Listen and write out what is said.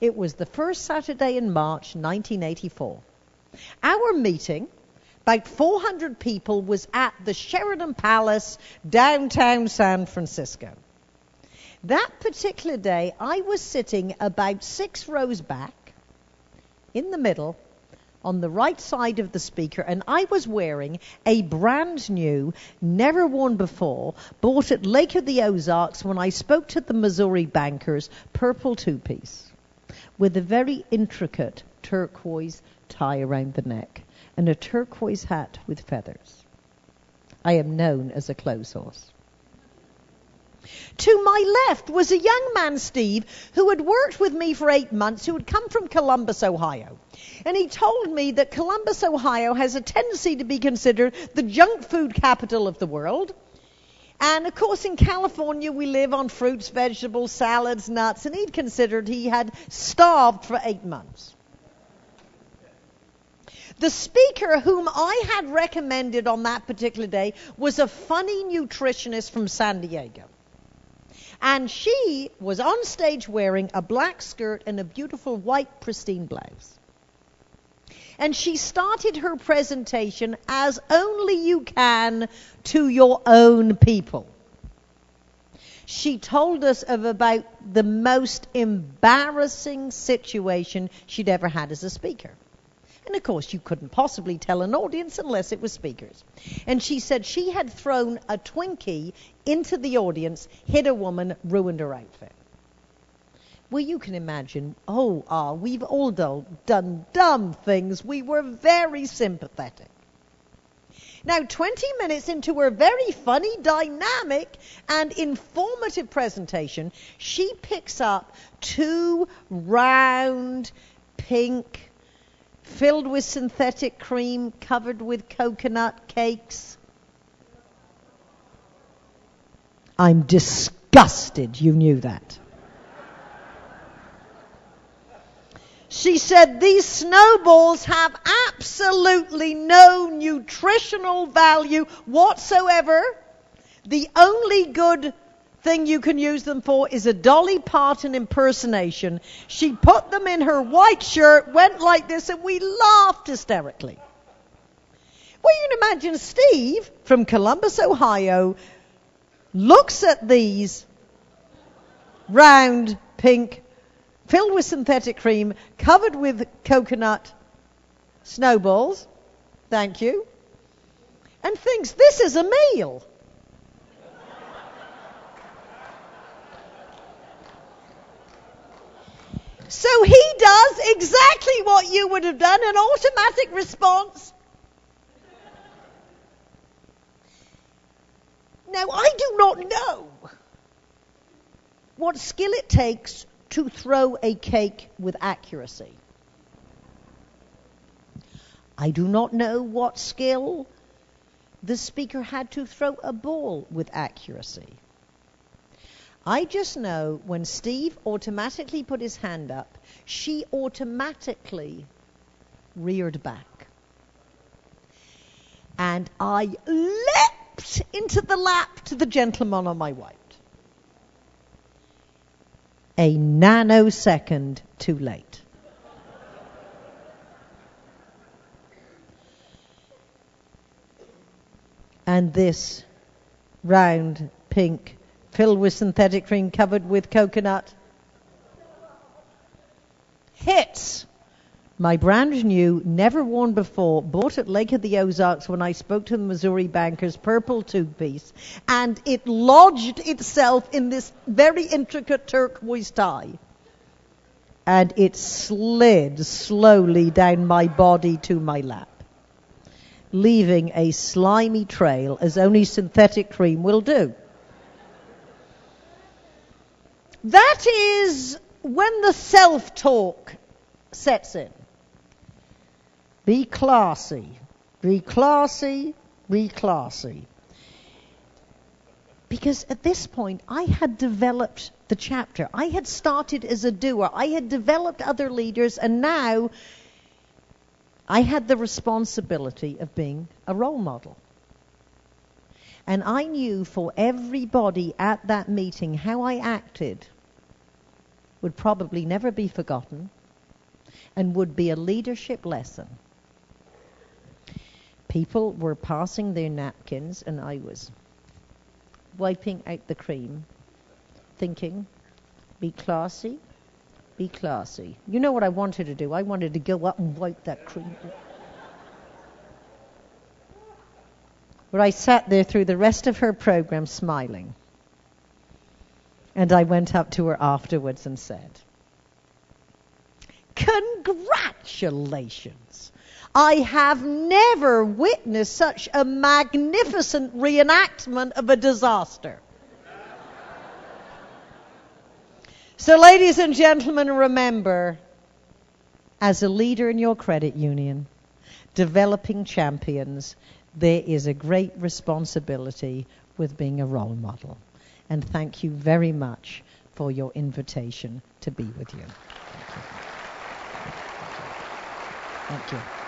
It was the first Saturday in March 1984. Our meeting, about 400 people, was at the Sheraton Palace, downtown San Francisco. That particular day, I was sitting about 6 rows back, in the middle, on the right side of the speaker, and I was wearing a brand new, never worn before, bought at Lake of the Ozarks when I spoke to the Missouri bankers, purple two-piece, with a very intricate turquoise tie around the neck and a turquoise hat with feathers. I am known as a clothes horse. To my left was a young man, Steve, who had worked with me for 8 months, who had come from Columbus, Ohio. And he told me that Columbus, Ohio has a tendency to be considered the junk food capital of the world. And, of course, in California, we live on fruits, vegetables, salads, nuts. And he'd considered he had starved for 8 months. The speaker whom I had recommended on that particular day was a funny nutritionist from San Diego. And she was on stage wearing a black skirt and a beautiful white pristine blouse. And she started her presentation as only you can to your own people. She told us of about the most embarrassing situation she'd ever had as a speaker. And, of course, you couldn't possibly tell an audience unless it was speakers. And she said she had thrown a Twinkie into the audience, hit a woman, ruined her outfit. Well, you can imagine, we've all done dumb things. We were very sympathetic. Now, 20 minutes into her very funny, dynamic, and informative presentation, she picks up 2 round, pink, filled with synthetic cream, covered with coconut cakes. I'm disgusted you knew that. She said these snowballs have absolutely no nutritional value whatsoever. The only good thing you can use them for is a Dolly Parton impersonation. She put them in her white shirt, went like this, and we laughed hysterically. Well, you can imagine Steve from Columbus, Ohio, looks at these round, pink, filled with synthetic cream, covered with coconut snowballs, thank you, and thinks this is a meal. So he does exactly what you would have done, an automatic response. Now, I do not know what skill it takes to throw a cake with accuracy. I do not know what skill the speaker had to throw a ball with accuracy. I just know when Steve automatically put his hand up, she automatically reared back. And I leapt into the lap to the gentleman on my right. A nanosecond too late. And this round, pink, filled with synthetic cream, covered with coconut, hits my brand new, never worn before, bought at Lake of the Ozarks when I spoke to the Missouri bankers, purple two-piece, and it lodged itself in this very intricate turquoise tie. And it slid slowly down my body to my lap, leaving a slimy trail as only synthetic cream will do. That is when the self-talk sets in. Be classy, be classy, be classy. Because at this point, I had developed the chapter. I had started as a doer. I had developed other leaders, and now I had the responsibility of being a role model. And I knew for everybody at that meeting how I acted would probably never be forgotten and would be a leadership lesson. People were passing their napkins and I was wiping out the cream, thinking, be classy, be classy. You know what I wanted to do? I wanted to go up and wipe that cream. But I sat there through the rest of her program smiling. And I went up to her afterwards and said, "Congratulations! I have never witnessed such a magnificent reenactment of a disaster." So, ladies and gentlemen, remember, as a leader in your credit union, developing champions, there is a great responsibility with being a role model. And thank you very much for your invitation to be with you. Thank you. Thank you.